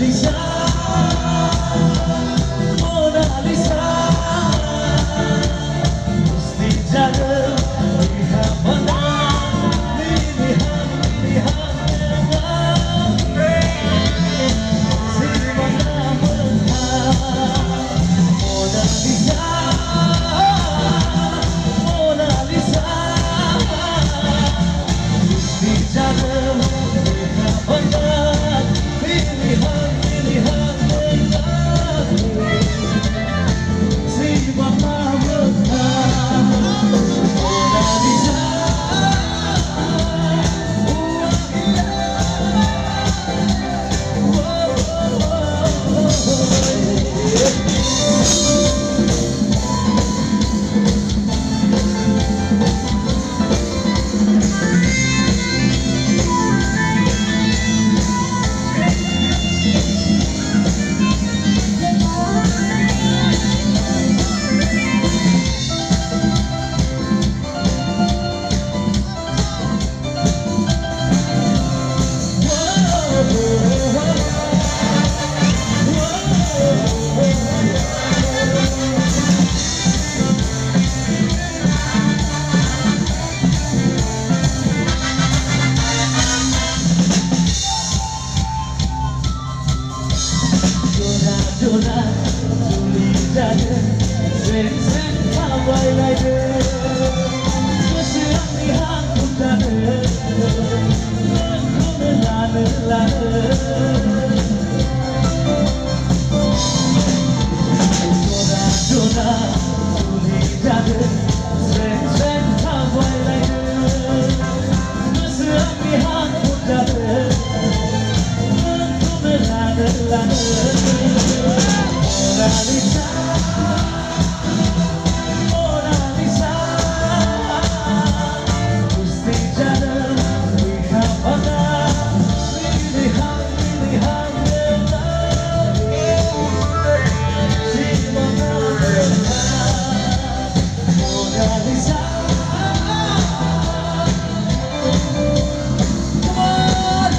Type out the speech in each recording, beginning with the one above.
Lisa, Mona Lisa, mesti jaga lihat menang, lihat menang, si mana menang. Mona Lisa, Mona Lisa, mesti jaga lihat menang, lihat menang, si mana menang. Mona Lisa, Dona, Juli jaga, sen kawai lai de, mesra lihat udara, aku lana. Dona, Juli jaga, sen kawai lai de, mesra lihat udara, aku lana. Mona Lisa, Mona Lisa, mesti jaga lihat menang, lihat menang, si mana menang. Mona Lisa, come on.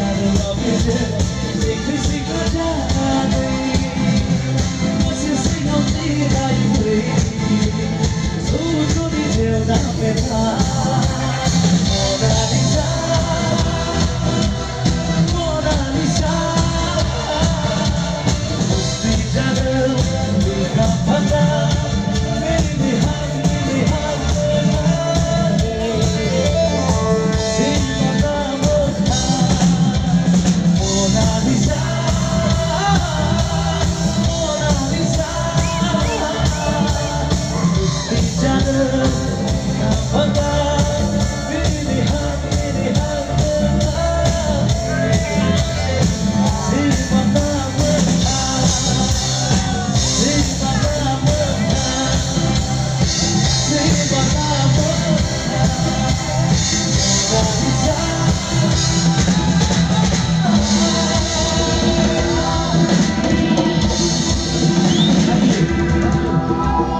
I love you.